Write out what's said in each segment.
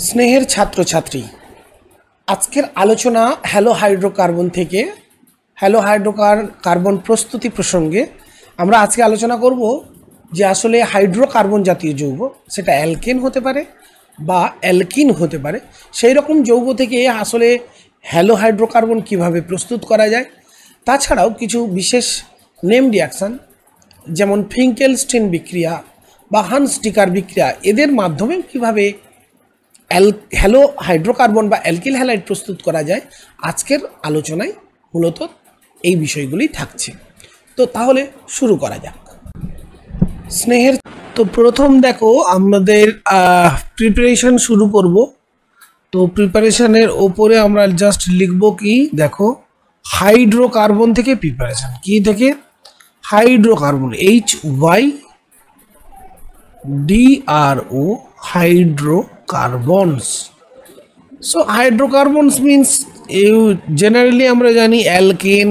স্নেহের ছাত্রছাত্রী, আজকের আলোচনা হ্যালো হাইড্রোকার্বন থেকে হ্যালো হাইড্রোকার্বন প্রস্তুতি প্রসঙ্গে। আমরা আজকে আলোচনা করব যে আসলে হাইড্রোকার্বন জাতীয় যৌগ, সেটা অ্যালকেন হতে পারে বা অ্যালকিন হতে পারে, সেই রকম যৌগ থেকে আসলে হ্যালো হাইড্রোকার্বন কিভাবে প্রস্তুত করা যায়। তাছাড়াও কিছু বিশেষ নেম রিঅ্যাকশান যেমন ফিঙ্কেলস্টিন বিক্রিয়া বা হান্স-ডিকার বিক্রিয়া, এদের মাধ্যমে কিভাবে হ্যালো হাইড্রোকার্বন বা অ্যালকিল হ্যালাইড প্রস্তুত করা যায়, আজকের আলোচনায় মূলত এই বিষয়গুলি থাকছে। তো তাহলে শুরু করা যাক। স্নেহের তো প্রথম দেখো আমাদের প্রিপারেশন শুরু করব। তো প্রিপারেশনের ওপরে আমরা জাস্ট লিখব কি, দেখো হাইড্রোকার্বন থেকে প্রিপারেশন, কি থেকে? Hydrocarbon, HYDRO, hydrocarbons. So hydrocarbons means generally আমরা জানি অ্যালকেন,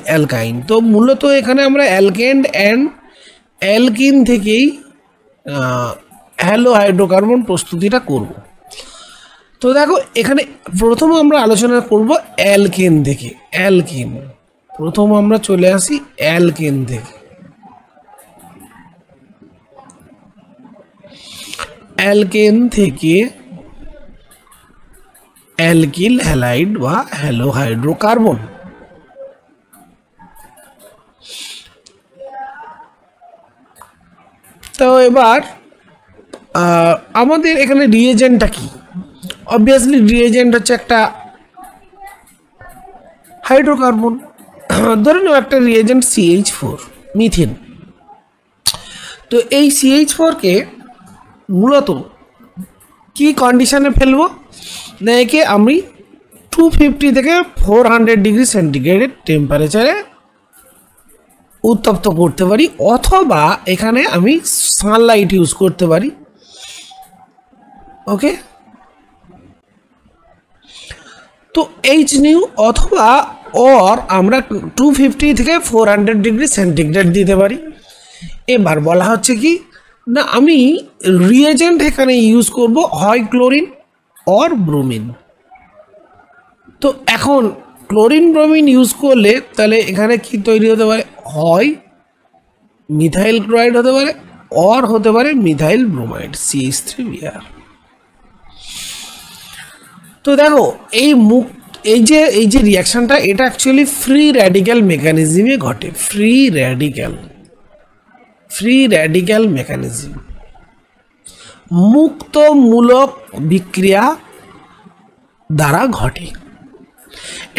অ্যালকাইন। তো মূলত এখানে আমরা অ্যালকেন অ্যান্ড অ্যালকিন থেকেই হ্যালো হাইড্রোকার্বন প্রস্তুতিটা করব। তো দেখো এখানে প্রথম আমরা আলোচনা করব অ্যালকেন থেকে। অ্যালকেন, প্রথম আমরা চলে আসি অ্যালকেন থেকে। অ্যালকেন থেকে অ্যালকিল হ্যালাইড বা হ্যালো হাইড্রোকার্বন। তো এবার আমাদের এখানে রিয়েজেন্টটা কি? অবভিয়াসলি রিয়েজেন্ট হচ্ছে একটা হাইড্রোকার্বন। ধরে নাও একটা রিয়েজেন্ট CH4, মিথেন। তো এই CH4কে মূলত কি কন্ডিশনে ফেলবো না, একে আমি 250 থেকে 400 ডিগ্রি সেন্টিগ্রেডের টেম্পারেচারে উত্তপ্ত করতে পারি, অথবা এখানে আমি সানলাইট ইউজ করতে পারি। ওকে, তো HNU অথবা আমরা 250 থেকে 400 ডিগ্রি সেন্টিগ্রেড দিতে পারি। এবার বলা হচ্ছে কি না, আমি রিয়েজেন্ট এখানে ইউজ করব হয় ক্লোরিন অর ব্রোমিন। তো এখন ক্লোরিন ব্রোমিন ইউজ করলে তাহলে এখানে কি তৈরি হতে পারে? হয় মিথাইল ক্লোরাইড হতে পারে, অর হতে পারে মিথাইল ব্রোমাইড, CH3Br। তো দেখো এই যে রিয়াকশনটা, এটা অ্যাকচুয়ালি ফ্রি র্যাডিক্যাল মেকানিজমে ঘটে। ফ্রি র্যাডিক্যাল মেকানিজম, মুক্তমূলক বিক্রিয়া দ্বারা ঘটে।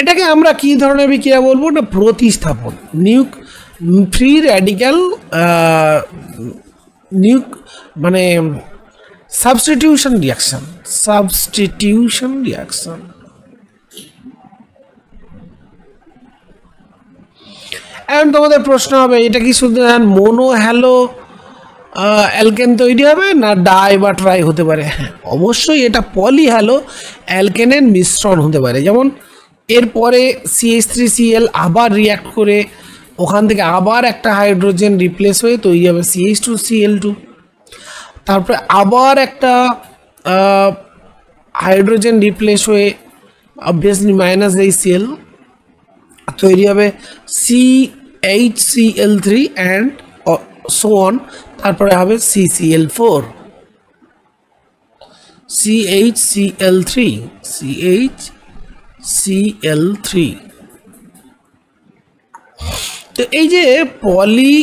এটাকে আমরা কি ধরনের বিক্রিয়া বলবো না? প্রতিস্থাপন। ফ্রি র্যাডিক্যাল মানে সাবস্টিটিউশন রিয়াকশন। এখন তোমাদের প্রশ্ন হবে, এটা কি শুধু মোনো হ্যালো অ্যালকেন তৈরি হবে না ডাই বা ট্রাই হতে পারে? হ্যাঁ, অবশ্যই এটা পলি হ্যালো অ্যালকেনের মিশ্রণ হতে পারে। যেমন এরপরে CH3Cl আবার রিঅ্যাক্ট করে ওখান থেকে আবার একটা হাইড্রোজেন রিপ্লেস হয়ে তৈরি হবে CH2Cl2। তারপরে আবার একটা হাইড্রোজেন রিপ্লেস হয়ে অবভিয়াসলি -HCl তৈরি হবে CHCl3 অ্যান্ড সো অন। তারপরে হবে CCl4, CHCl3। তো এই যে পলি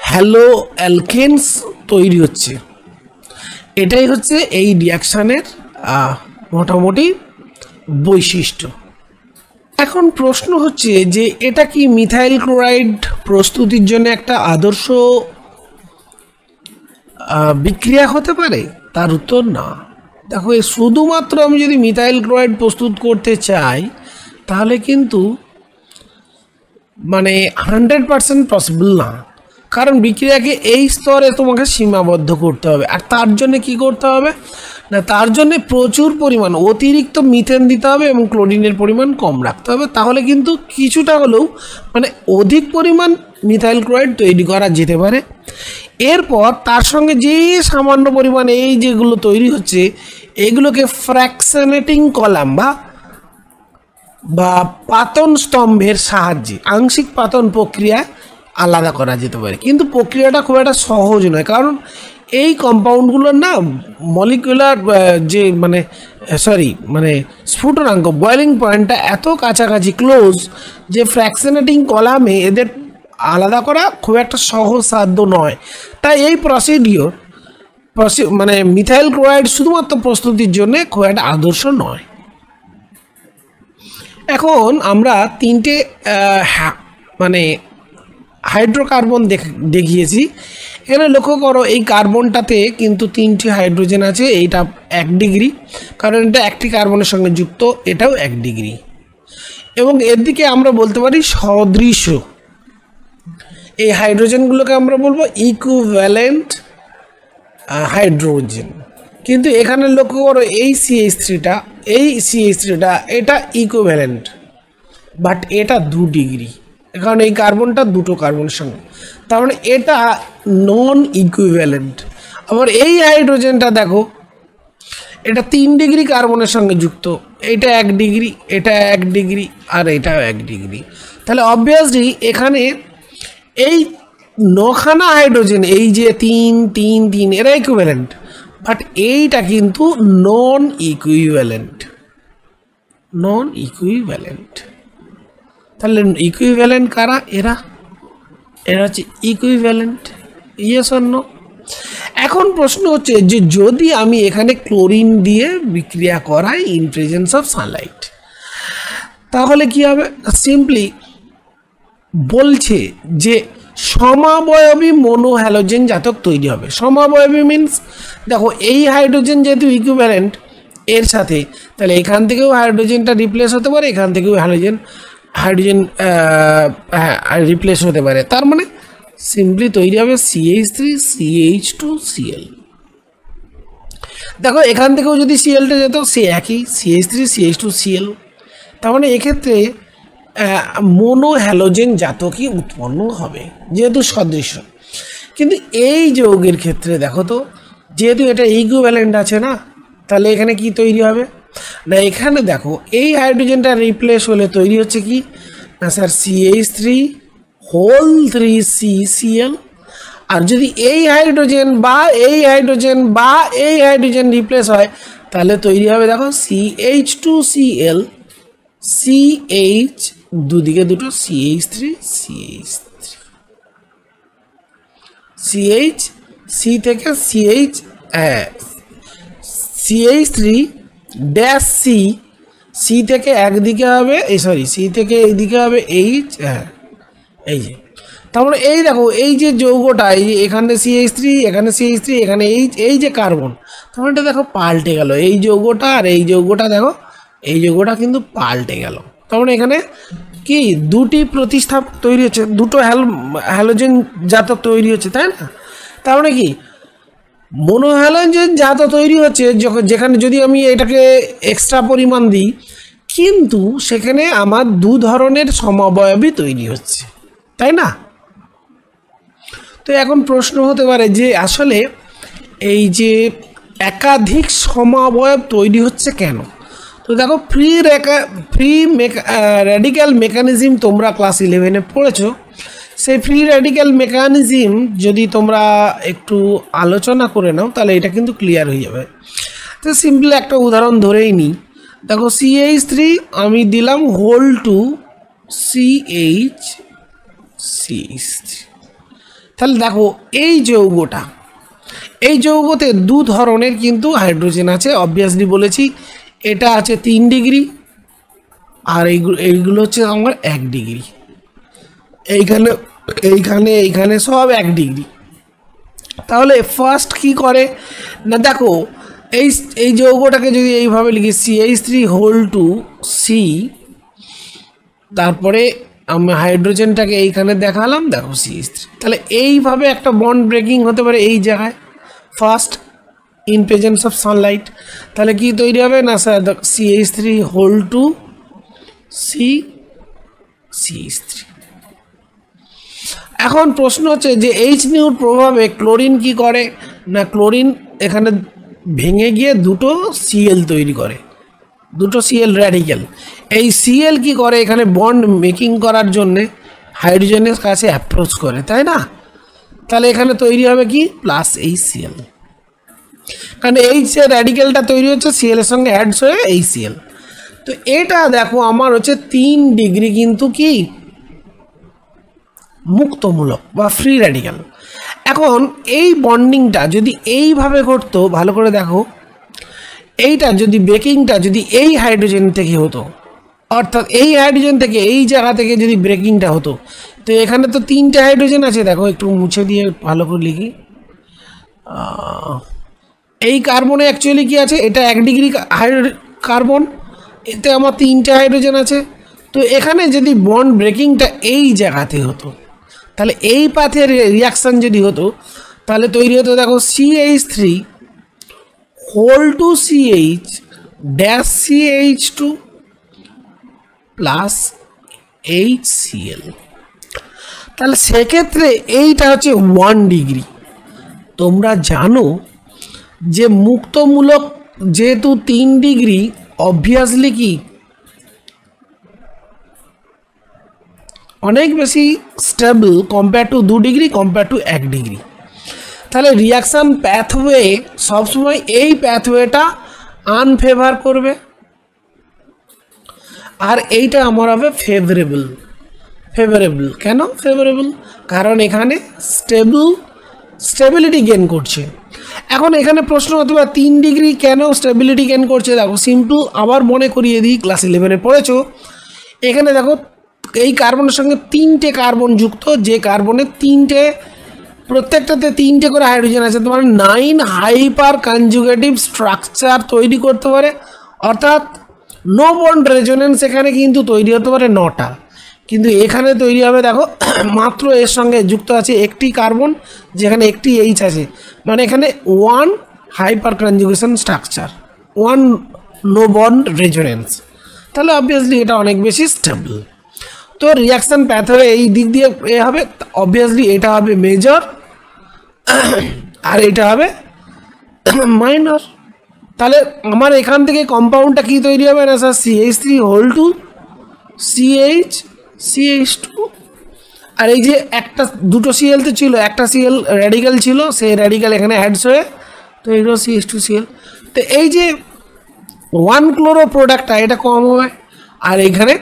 হ্যালো অ্যালকেনস তৈরি হচ্ছে, এটাই হচ্ছে এই রিয়াকশানের মোটামুটি বৈশিষ্ট্য। এখন প্রশ্ন হচ্ছে যে এটা কি মিথাইল ক্লোরাইড প্রস্তুতির জন্য একটা আদর্শ বিক্রিয়া হতে পারে? তার উত্তর না। দেখো, শুধুমাত্র আমি যদি মিথাইল ক্লোরাইড প্রস্তুত করতে চাই তাহলে কিন্তু 100% পসিবল না, কারণ বিক্রিয়াকে এই স্তরে তোমাকে সীমাবদ্ধ করতে হবে। আর তার জন্য কি করতে হবে না, তার জন্য প্রচুর পরিমাণ অতিরিক্ত মিথেন দিতে হবে এবং ক্লোরিনের পরিমাণ কম রাখতে হবে, তাহলে কিন্তু কিছুটা হলেও মানে অধিক পরিমাণ মিথাইল ক্লোরাইড তৈরি করা যেতে পারে। এরপর তার সঙ্গে যে সামান্য পরিমাণ এই যেগুলো তৈরি হচ্ছে এগুলোকে ফ্র্যাকশনেটিং কলাম বা পাতন স্তম্ভের সাহায্যে আংশিক পাতন প্রক্রিয়ায় আলাদা করা যেতে পারে। কিন্তু প্রক্রিয়াটা খুব একটা সহজ নয়, কারণ এই কম্পাউন্ডগুলোর না মলিকুলার যে মানে স্ফুটনাঙ্ক বয়েলিং পয়েন্টটা এত কাছাকাছি ক্লোজ যে ফ্র্যাকশনেটিং কলামে এদের আলাদা করা খুব একটা সহজসাধ্য নয়। তাই এই মানে মিথাইল ক্লোরাইড শুধুমাত্র প্রস্তুতির জন্য খুব একটা আদর্শ নয়। এখন আমরা তিনটে মানে হাইড্রোকার্বন দেখিয়েছি। এখানে লক্ষ্য করো এই কার্বনটাতে কিন্তু 3টি হাইড্রোজেন আছে, এইটা 1 ডিগ্রি, কারণ এটা একটি কার্বনের সঙ্গে যুক্ত, এটাও 1 ডিগ্রি। এবং এর দিকে আমরা বলতে পারি সদৃশ্য, এই হাইড্রোজেনগুলোকে আমরা বলবো ইকুইভ্যালেন্ট হাইড্রোজেন। কিন্তু এখানে লক্ষ্য করো এই CH3টা এটা ইকুইভ্যালেন্ট, বাট এটা 2 ডিগ্রি, কারণ এই কার্বনটা দুটো কার্বনের সঙ্গে, তার মানে এটা নন ইকুইভ্যালেন্ট। আবার এই হাইড্রোজেনটা দেখো, এটা 3 ডিগ্রি কার্বনের সঙ্গে যুক্ত, এটা 1 ডিগ্রি, এটা 1 ডিগ্রি, আর এটাও 1 ডিগ্রি। তাহলে অবভিয়াসলি এখানে এই 9খানা হাইড্রোজেন, এই যে 3 3 3 এরা ইকুইভ্যালেন্ট, বাট এইটা কিন্তু নন ইকুইভ্যালেন্ট। তাহলে ইকুইভ্যালেন্ট কারা? এরা হচ্ছে ইকুইভ্যালেন্ট, ইয়েস অর নো? এখন প্রশ্ন হচ্ছে যে যদি আমি এখানে ক্লোরিন দিয়ে বিক্রিয়া করাই ইন প্রেজেন্স অফ সানলাইট, তাহলে কি হবে? সিম্পলি বলছে যে সমাবয়বী মনোহ্যালোজেন জাতক তৈরি হবে। সমাবয়বী মিনস দেখো এই হাইড্রোজেন যেহেতু ইকুইভ্যালেন্ট এর সাথে, তাহলে এখান থেকেও হাইড্রোজেনটা রিপ্লেস হতে পারে, এখান থেকেও হাইড্রোজেন রিপ্লেস হতে পারে। তার মানে সিম্পলি তৈরি হবে CH3 CH2 Cl। দেখো এখান থেকেও যদি Clটা যেত সে একই CH3 CH2 Cl, তার মানে এক্ষেত্রে মোনোহ্যালোজেন জাতকই উৎপন্ন হবে যেহেতু সদৃশ্য। কিন্তু এই যৌগের ক্ষেত্রে দেখো তো, যেহেতু এটা ইকুইভ্যালেন্ট আছে না, তাহলে এখানে কি তৈরি হবে না, এখানে দেখো এই হাইড্রোজেনটা রিপ্লেস হলে তৈরি হচ্ছে কি না স্যার CH3 হোল 3CCl। আর যদি এই হাইড্রোজেন বা এই হাইড্রোজেন রিপ্লেস হয় তাহলে তৈরি হবে দেখো CH2Cl CH, দুদিকে দুটো CH3 CH, C থেকে CH3 ড্যাশ C থেকে একদিকে হবে C থেকে এইদিকে হবে H, এই যে তারপরে এই দেখো এই যে যৌগটা এই এখানে CH3 এখানে CH3 এখানে এই যে কার্বন, তারপরে এটা দেখো পাল্টে গেল এই যৌগটা, আর এই যৌগটা দেখো এই যৌগটা কিন্তু পাল্টে গেল। তারপরে এখানে কি দুটি প্রতিস্থাপ তৈরি হচ্ছে, দুটো হ্যালোজেন জাতক তৈরি হচ্ছে, তাই না? তার মানে কি মনোহ্যালোজেন জাতক তৈরি হচ্ছে যেখানে যদি আমি এটাকে এক্সট্রা পরিমাণ দিই, কিন্তু সেখানে আমার 2 ধরনের সমবয়বী তৈরি হচ্ছে, তাই না? তো এখন প্রশ্ন হতে পারে যে আসলে এই যে একাধিক সমবয়ব তৈরি হচ্ছে কেন? তো দেখো ফ্রি র্যাডিক্যাল মেকানিজম তোমরা ক্লাস 11-এ পড়েছো। সেই ফ্রি র্যাডিক্যাল মেকানিজম যদি তোমরা একটু আলোচনা করে নাও তাহলে এটা কিন্তু ক্লিয়ার হয়ে যাবে। তো সিম্পলি একটা উদাহরণ ধরেই নিই, দেখো CH3 আমি দিলাম হোল টু CH3, তাহলে দেখো এই যৌগতে 2 ধরনের কিন্তু হাইড্রোজেন আছে, অবভিয়াসলি বলেছি এটা আছে 3 ডিগ্রি আর এইগুলো হচ্ছে আমার 1 ডিগ্রি, এইখানে সব 1 ডিগ্রি। তাহলে ফার্স্ট কি করে না, দেখো এই যৌগটাকে যদি এইভাবে লিখি CH3 হোল টু C, তারপরে আমি হাইড্রোজেনটাকে এইখানে দেখালাম দেখো CH3, তাহলে এইভাবে একটা বন্ড ব্রেকিং হতে পারে এই জায়গায় first. In presence of Sunlight. তাহলে কি তৈরি হবে না sir, CH3 whole two CH3। এখন প্রশ্ন হচ্ছে যে এইচ নিউর প্রভাবে ক্লোরিন কি করে না, ক্লোরিন এখানে ভেঙে গিয়ে দুটো Cl তৈরি করে, দুটো Cl র্যাডিক্যাল। এই Cl কি করে এখানে বন্ড মেকিং করার জন্যে হাইড্রোজেনের কাছে অ্যাপ্রোচ করে, তাই না? তাহলে এখানে তৈরি হবে কি প্লাস HCl, কারণ এইচ এর র্যাডিক্যালটা তৈরি হচ্ছে Cl এর সঙ্গে অ্যাডস হয়ে HCl। তো এটা দেখো আমার হচ্ছে 3 ডিগ্রি কিন্তু কি মুক্তমূলক বা ফ্রি র্যাডিক্যাল। এখন এই বন্ডিংটা যদি এইভাবে ঘটতো, ভালো করে দেখো, এইটা যদি ব্রেকিংটা যদি এই হাইড্রোজেন থেকে হতো, অর্থাৎ এই হাইড্রোজেন থেকে এই জায়গা থেকে যদি ব্রেকিংটা হতো, তো এখানে তো 3টে হাইড্রোজেন আছে, দেখো একটু মুছে দিয়ে ভালো করে লিখি। এই কার্বনে অ্যাকচুয়ালি কি আছে, এটা 1 ডিগ্রি কার্বন, এতে আমার 3টে হাইড্রোজেন আছে। তো এখানে যদি বন্ড ব্রেকিংটা এই জায়গাতে হতো, তাহলে এই পাথের রিয়াকশান যদি হতো, তাহলে তৈরি হতো দেখো CH3 whole two CH dash CH2 plus HCl। তাহলে সেক্ষেত্রে এইটা হচ্ছে 1 ডিগ্রি। তোমরা জানো যে মুক্তমূলক যেহেতু 3 ডিগ্রি, অবভিয়াসলি কি অনেক বেশি stable compare to 2 degree, compare to 1 degree. তাহলে রিয়াকশান প্যাথওয়ে সবসময় এই প্যাথওয়েটা আনফেভার করবে, আর এইটা আমার হবে ফেভারেবল। কেন ফেভারেবল? কারণ এখানে স্টেবিলিটি গেন করছে। এখন এখানে প্রশ্ন হতে পারে 3 ডিগ্রি কেন স্টেবিলিটি গেন করছে? দেখো সিম্পল, আবার মনে করিয়ে দিই, ক্লাস 11-এ পড়েছো। এখানে দেখো এই কার্বনের সঙ্গে 3টে কার্বন যুক্ত, যে কার্বনে প্রত্যেকটাতে 3টে করে হাইড্রোজেন আছে, তোমার 9 হাইপার কনজুগেটিভ স্ট্রাকচার তৈরি করতে পারে, অর্থাৎ নো বন্ড রেজোনেন্স এখানে কিন্তু তৈরি হতে পারে 9টা, কিন্তু এখানে তৈরি হবে দেখো মাত্র এর সঙ্গে যুক্ত আছে একটি কার্বন, যেখানে একটি H আছে, মানে এখানে 1 hyper conjugation structure, 1 no bond resonance. তাহলে অবভিয়াসলি এটা অনেক বেশি স্টেবল। তো রিয়াকশান প্যাথওয়ে এই দিক দিয়ে এ হবে, অবভিয়াসলি এটা হবে মেজর আর এটা হবে মাইনর। তাহলে আমার এখান থেকে কম্পাউন্ডটা কি তৈরি হবে না sir, CH3 whole two CH2। আর এই যে একটা দুটো Cl তো ছিল, একটা Cl র্যাডিক্যাল ছিল, সেই র্যাডিক্যাল এখানে অ্যাডস হয়ে তো এইগুলো CH2Cl। তো এই যে 1 ক্লোরো প্রোডাক্টটা এটা কম হবে, আর এইখানে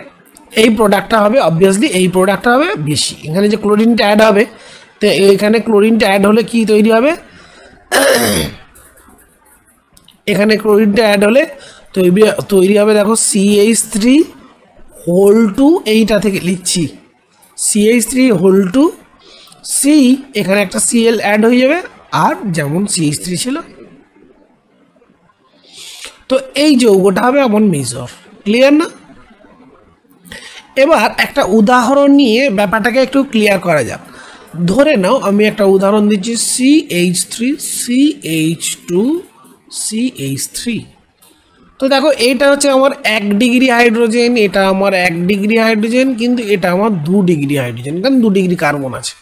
এই প্রোডাক্টটা হবে, অবভিয়াসলি এই প্রোডাক্টটা হবে বেশি। এখানে যে ক্লোরিনটা অ্যাড হবে, তো এইখানে ক্লোরিনটা অ্যাড হলে কি তৈরি হবে, এখানে ক্লোরিনটা অ্যাড হলে তৈরি হবে দেখো CH3 হোল টু, এইটা থেকে লিখছি CH3 হোল টু C, এখানে একটা Cl অ্যাড হয়ে যাবে, আর যেমন CH3 ছিল। তো এই যৌগটা হবে আমার মেজর। ক্লিয়ার না? এবার একটা উদাহরণ নিয়ে ব্যাপারটাকে একটু ক্লিয়ার করা যাক। ধরে নাও আমি একটা উদাহরণ দিচ্ছি, CH3 CH2 CH3। তো দেখো এটা হচ্ছে আমার 1 ডিগ্রি হাইড্রোজেন, এটা আমার 1 ডিগ্রি হাইড্রোজেন, কিন্তু এটা আমার 2 ডিগ্রি হাইড্রোজেন, কারণ 2 ডিগ্রি কার্বন আছে।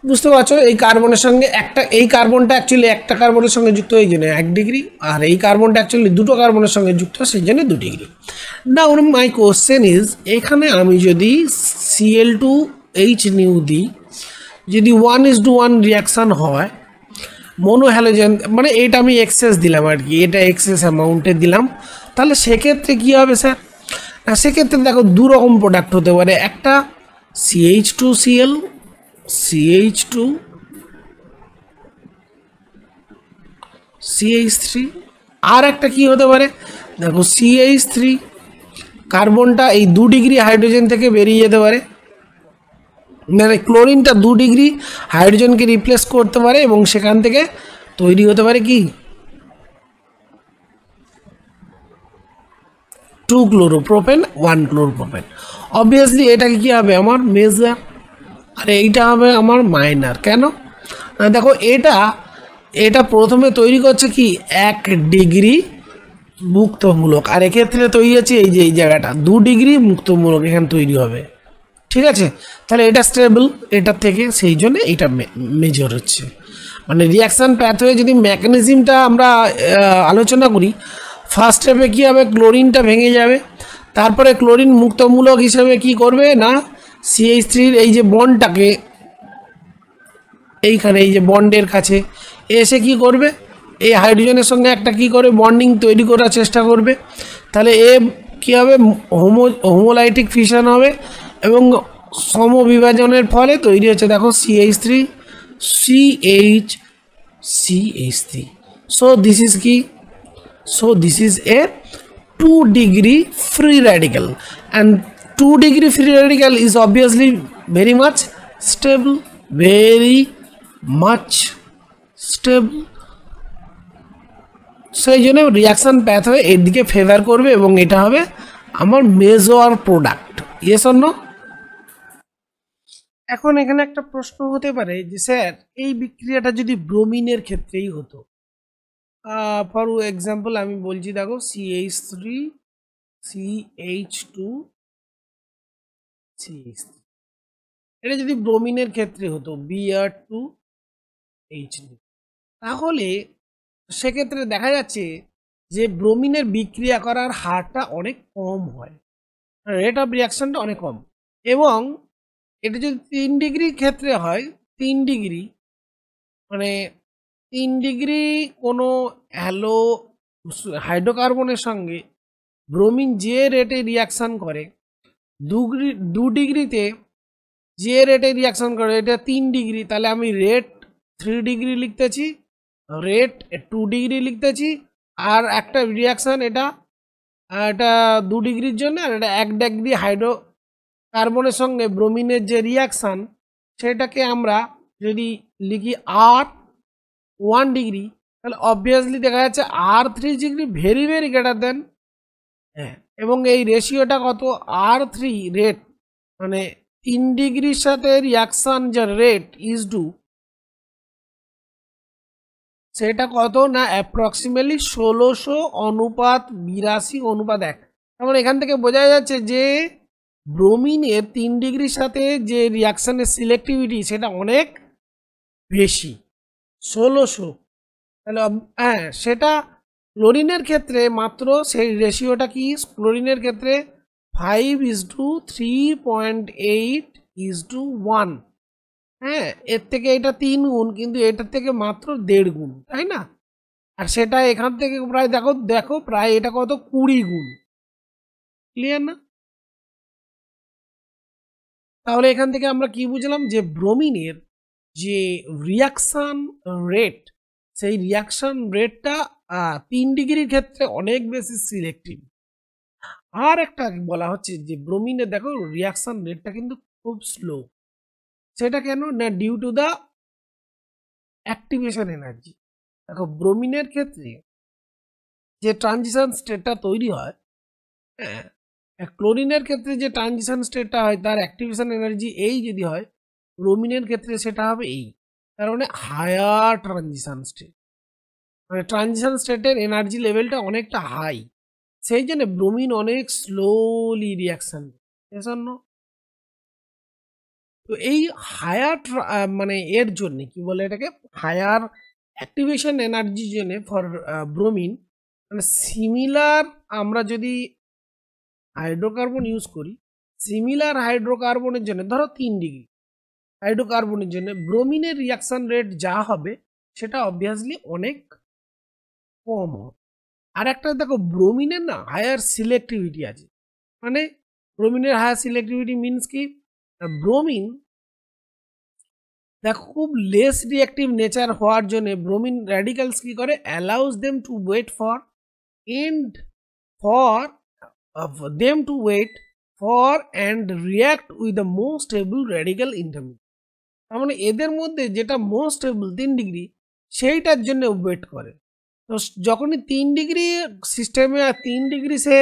বুঝতে পারছো? এই কার্বনের সঙ্গে এই কার্বনটা অ্যাকচুয়ালি একটা কার্বনের সঙ্গে যুক্ত, এই জন্য 1 ডিগ্রি, আর এই কার্বনটা অ্যাকচুয়ালি দুটো কার্বনের সঙ্গে যুক্ত, সেই জন্য 2 degree. Now my question is, এখানে আমি যদি Cl2H নিউ দিই, যদি 1:1 রিয়াকশান হয় মনোহ্যালোজেন, মানে এটা আমি এক্সেস দিলাম আর কি, এটা এক্সেস অ্যামাউন্টে দিলাম, তাহলে সেক্ষেত্রে কী হবে স্যার? সেক্ষেত্রে দেখো 2 রকম প্রোডাক্ট হতে পারে, একটা CH2Cl CH2 CH3, আর একটা কি হতে পারে দেখো CH3, কার্বনটা এই 2 ডিগ্রি হাইড্রোজেন থেকে বেরিয়ে যেতে পারে, মানে ক্লোরিনটা 2 ডিগ্রি হাইড্রোজেনকে রিপ্লেস করতে পারে, এবং সেখান থেকে তৈরি হতে পারে কি 2 ক্লোরোপ্রোপেন 1 ক্লোরোপ্রোপেন। অবভিয়াসলি এটাকে কি হবে আমার মেজর, আর এইটা হবে আমার মাইনার। কেন? দেখো এটা এটা প্রথমে তৈরি করছে কি 1 ডিগ্রি মুক্তমূলক, আর এক্ষেত্রে তৈরি হচ্ছে এই যে এই জায়গাটা 2 ডিগ্রি মুক্তমূলক এখানে তৈরি হবে। ঠিক আছে, তাহলে এটা স্টেবল এটার থেকে, সেই জন্য এটা মেজর হচ্ছে। মানে রিয়াকশান প্যাথওয়ে যদি মেকানিজমটা আমরা আলোচনা করি, ফার্স্ট স্টেপে কী হবে, ক্লোরিনটা ভেঙে যাবে, তারপরে ক্লোরিন মুক্তমূলক হিসেবে কি করবে না CH3 এই যে বন্ডটাকে এইখানে এই যে বন্ডের কাছে এসে কি করবে, এই হাইড্রোজেনের সঙ্গে একটা কি করে বন্ডিং তৈরি করার চেষ্টা করবে, তাহলে এ কী হবে হোমোলাইটিক ফিশন হবে এবং সমবিভাজনের ফলে তৈরি হচ্ছে দেখো CH3 CH3। So this is কি, so this is a 2 degree free radical, and 2 degree free radical is obviously very much stable, very much stable। সেই জন্য রিয়াকশান প্যাথওয়ে এর দিকে ফেভার করবে এবং এটা হবে আমার major product. Yes or no? এখন এখানে একটা প্রশ্ন হতে পারে যে স্যার এই বিক্রিয়াটা যদি ব্রোমিনের ক্ষেত্রেই হতো, ফর এক্সাম্পল আমি বলছি দেখো CH3 CH2 CH3, এটা যদি ব্রোমিনের ক্ষেত্রে হতো Br2H2, তাহলে সেক্ষেত্রে দেখা যাচ্ছে যে ব্রোমিনের বিক্রিয়া করার হারটা অনেক কম হয়, রেট অফ রিয়াকশনটা অনেক কম। এবং এটা যদি 3 ডিগ্রির ক্ষেত্রে হয়, 3 ডিগ্রি মানে 3 ডিগ্রি কোনো হাইড্রোকার্বনের সঙ্গে ব্রোমিন যে রেটে রিয়াকশান করে, 2 ডিগ্রিতে যে রেটে রিয়াকশান করে এটা 3 ডিগ্রি, তাহলে আমি রেট 3 ডিগ্রি লিখতেছি, রেট 2 ডিগ্রি লিখতেছি, আর একটা রিয়াকশান এটা 2 ডিগ্রির জন্য, আর এটা 1 ডিগ্রি হাইড্রোকার্বনের সঙ্গে ব্রোমিনের যে রিয়াকশান সেটাকে আমরা যদি লিখি R1 ডিগ্রি, তাহলে অবভিয়াসলি দেখা যাচ্ছে R3 degree very very greater than, হ্যাঁ, এবং এই রেশিওটা কত R3 রেট মানে 3 ডিগ্রির সাথে রিয়াকশান যে রেট ইজ টু, সেটা কত না অ্যাপ্রক্সিমেটলি 1600:82 তারপরে এখান থেকে বোঝা যাচ্ছে যে ব্রোমিনের 3 ডিগ্রির সাথে যে রিয়াকশানের সিলেক্টিভিটি সেটা অনেক বেশি 1600। তাহলে হ্যাঁ, সেটা ক্লোরিনের ক্ষেত্রে মাত্র সেই রেশিওটা কি, ক্লোরিনের ক্ষেত্রে 5:3.8:1, হ্যাঁ, এর থেকে এটা 3 গুণ, কিন্তু এটার থেকে মাত্র 1.5 গুণ, তাই না? আর সেটা এখান থেকে প্রায় দেখো প্রায় এটা কত 20 গুণ। ক্লিয়ার না? তাহলে এখান থেকে আমরা কি বুঝলাম যে ব্রোমিনের যে রিয়াকশান রেট, সেই রিয়াকশান রেটটা 3 ডিগ্রির ক্ষেত্রে অনেক বেশি সিলেক্টিভ। আর একটা বলা হচ্ছে যে ব্রোমিনের দেখো রিয়াকশান রেটটা কিন্তু খুব স্লো, সেটা কেন না due to the activation energy. দেখো ব্রোমিনের ক্ষেত্রে যে ট্রানজিশন স্টেটটা তৈরি হয়, হ্যাঁ, ক্লোরিনের ক্ষেত্রে যে ট্রানজিশন স্টেটটা হয় তার অ্যাক্টিভেশন এনার্জি এই যদি হয়, ব্রোমিনের ক্ষেত্রে সেটা হবে এই, তার মানে হায়ার ট্রানজিশন স্টেট, মানে ট্রানজিশন স্টেটের এনার্জি লেভেলটা অনেকটা হাই, সেই জন্য ব্রোমিন অনেক স্লোলি রিয়াকশান। তো এই হায়ার মানে এর জন্যে কি বলে এটাকে, হায়ার অ্যাক্টিভেশন এনার্জির জন্য ফর ব্রোমিন, মানে সিমিলার আমরা যদি হাইড্রোকার্বন ইউজ করি, সিমিলার হাইড্রোকার্বনের জন্য ধরো 3 ডিগ্রি হাইড্রোকার্বনের জন্য ব্রোমিনের রিয়াকশান রেট যা হবে সেটা অবভিয়াসলি অনেক কম হবে। আর একটা দেখো ব্রোমিনের না হায়ার সিলেক্টিভিটি আছে, মানে ব্রোমিনের হায়ার সিলেক্টিভিটি মিনস কি, ব্রোমিন দেখো খুব লেস রিঅ্যাক্টিভ নেচার হওয়ার জন্য ব্রোমিন র্যাডিক্যালস কি করে, allows them to wait for and for them to wait for and react with the most stable radical intermediate. তার মানে এদের মধ্যে যেটা মোস্ট স্টেবল 3 ডিগ্রি সেইটার জন্য ওয়েট করে। তো যখনই 3 ডিগ্রি সিস্টেমে 3 ডিগ্রি সে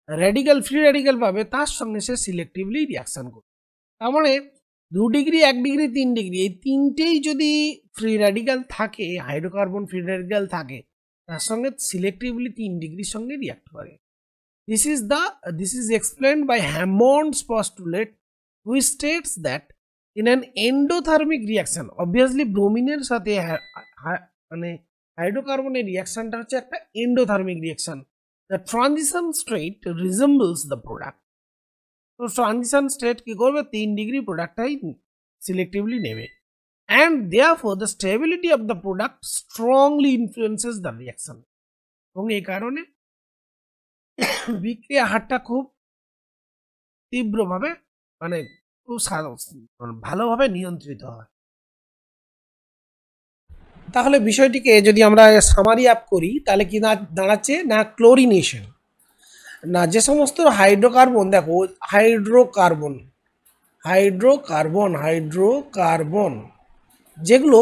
র্যাডিক্যাল ফ্রি র্যাডিক্যাল পাবে, তার সঙ্গে সে সিলেক্টিভলি রিয়াকশান করবে। তার মানে 2 ডিগ্রি, 1 ডিগ্রি, 3 ডিগ্রি, এই তিনটেই যদি ফ্রি র্যাডিক্যাল থাকে, হাইড্রোকার্বন ফ্রি র্যাডিক্যাল থাকে, তার সঙ্গে সিলেক্টিভলি 3 ডিগ্রির সঙ্গে রিয়াক্ট করে। This is explained by Hammond's postulate, which states that in an endothermic reaction, obviously ব্রোমিনের সাথে মানে হাইড্রোকার্বনের রিয়াকশনটা হচ্ছে একটা endothermic reaction, the transition state resembles the product। তো ট্রানজিশন স্টেট কি করবে, 3 ডিগ্রি প্রোডাক্টটাই সিলেক্টিভলি নেবে, and therefore the stability of the product strongly influences the reaction। এবং এই কারণে বিক্রিয়া হারটা খুব তীব্রভাবে মানে খুব ভালোভাবে নিয়ন্ত্রিত হয়। তাহলে বিষয়টিকে যদি আমরা সামারি আপ করি তাহলে কি না দাঁড়াচ্ছে না, ক্লোরিনেশন না, যে সমস্ত হাইড্রোকার্বন, দেখো হাইড্রোকার্বন যেগুলো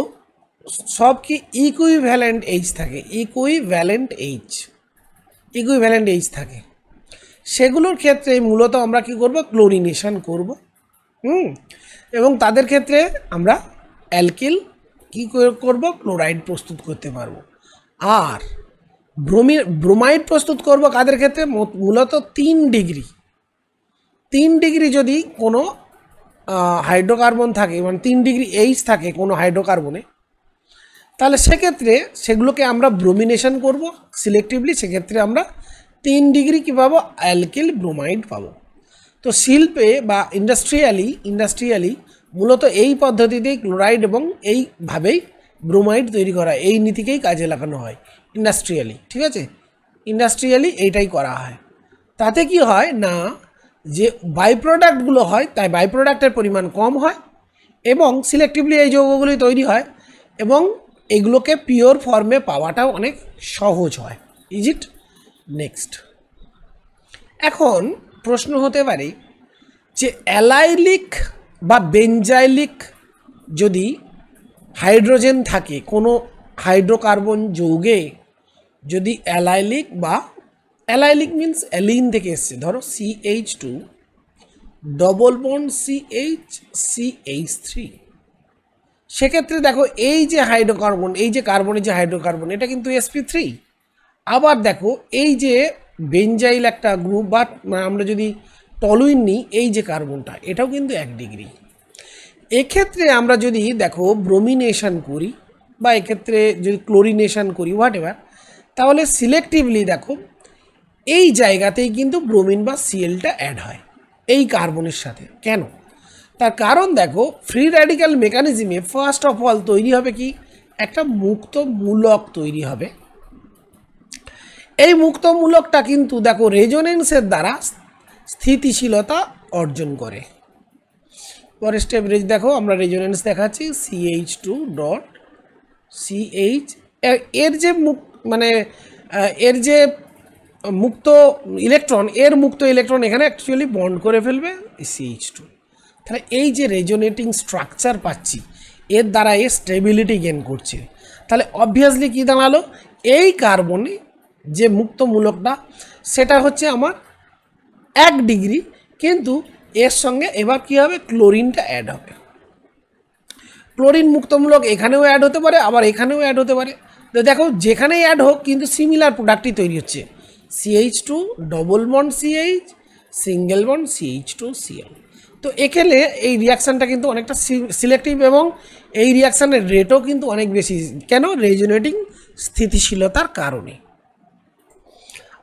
সব কি ইকুইভ্যালেন্ট এইচ থাকে, ইকুইভ্যালেন্ট এইচ থাকে, সেগুলোর ক্ষেত্রে মূলত আমরা কি করব, ক্লোরিনেশন করব। এবং তাদের ক্ষেত্রে আমরা অ্যালকিল কি করব, ক্লোরাইড প্রস্তুত করতে পারবো। আর ব্রোমাইড প্রস্তুত করব কাদের ক্ষেত্রে, মূলত 3 ডিগ্রি যদি কোনো হাইড্রোকার্বন থাকে, মানে 3 ডিগ্রি এইচ থাকে কোনো হাইড্রোকার্বনে, তাহলে সেক্ষেত্রে সেগুলোকে আমরা ব্রোমিনেশন করব সিলেক্টিভলি, সেক্ষেত্রে আমরা 3 ডিগ্রি কী পাবো, অ্যালকিল ব্রোমাইড পাবো। তো শিল্পে বা ইন্ডাস্ট্রিয়ালি মূলত এই পদ্ধতিতেই ক্লোরাইড এবং এইভাবেই ব্রোমাইড তৈরি করা, এই নীতিকেই কাজে লাগানো হয় ইন্ডাস্ট্রিয়ালি, ঠিক আছে, ইন্ডাস্ট্রিয়ালি এইটাই করা হয়। তাতে কি হয় না, যে বাই প্রোডাক্টগুলো হয় তাই বাই প্রোডাক্টের পরিমাণ কম হয় এবং সিলেক্টিভলি এই যৌগগুলি তৈরি হয় এবং এগুলোকে পিওর ফর্মে পাওয়াটাও অনেক সহজ হয়। Is it? নেক্সট, এখন প্রশ্ন হতে পারে যে অ্যালাইলিক বা বেঞ্জাইলিক যদি হাইড্রোজেন থাকে কোনো হাইড্রোকার্বন যৌগে, যদি অ্যালাইলিক মিন্স অ্যালিন থেকে এসছে, ধরো CH2 ডবল বন্ড CH3, সেক্ষেত্রে দেখো এই যে হাইড্রোকার্বন, এই যে কার্বনের যে হাইড্রোকার্বন, এটা কিন্তু sp3। আবার দেখো এই যে বেঞ্জাইল একটা গ্রুপ, বা আমরা যদি টলুইন নিই, এই যে কার্বনটা, এটাও কিন্তু 1 ডিগ্রি। এক্ষেত্রে আমরা যদি দেখো ব্রোমিনেশন করি বা এক্ষেত্রে যদি ক্লোরিনেশন করি হোয়াট এভার, তাহলে সিলেক্টিভলি দেখো এই জায়গাতেই কিন্তু ব্রোমিন বা সিএলটা অ্যাড হয় এই কার্বনের সাথে। কেন? তার কারণ দেখো ফ্রি র্যাডিক্যাল মেকানিজমে ফার্স্ট অফ অল তৈরি হবে কি, একটা মুক্ত মূলক তৈরি হবে। এই মুক্ত মূলকটা কিন্তু দেখো রেজোনেন্সের দ্বারা স্থিতিশীলতা অর্জন করে। পরের স্টেপ দেখো আমরা রেজোনেন্স দেখাচ্ছি, CH2.CH, এর যে এর যে মুক্ত ইলেকট্রন, এখানে অ্যাকচুয়ালি বন্ড করে ফেলবে CH2। তাহলে এই যে রেজোনেটিং স্ট্রাকচার পাচ্ছি, এর দ্বারা এ স্টেবিলিটি গেইন করছে। তাহলে অবভিয়াসলি কী দাঁড়ালো, এই কার্বনে যে মুক্ত মূলকটা সেটা হচ্ছে আমার 1 ডিগ্রি, কিন্তু এর সঙ্গে এবার কী হবে, ক্লোরিনটা অ্যাড হবে। ক্লোরিন মুক্তমূলক এখানেও অ্যাড হতে পারে, আবার এখানেও অ্যাড হতে পারে। তো দেখো যেখানেই অ্যাড হোক কিন্তু সিমিলার প্রোডাক্টই তৈরি হচ্ছে, CH2 double bond CH single bond CH2Cl। তো এখানে এই রিয়াকশানটা কিন্তু অনেকটা সিলেক্টিভ এবং এই রিয়াকশানের রেটও কিন্তু অনেক বেশি। কেন? রেজোনেটিং স্থিতিশীলতার কারণে।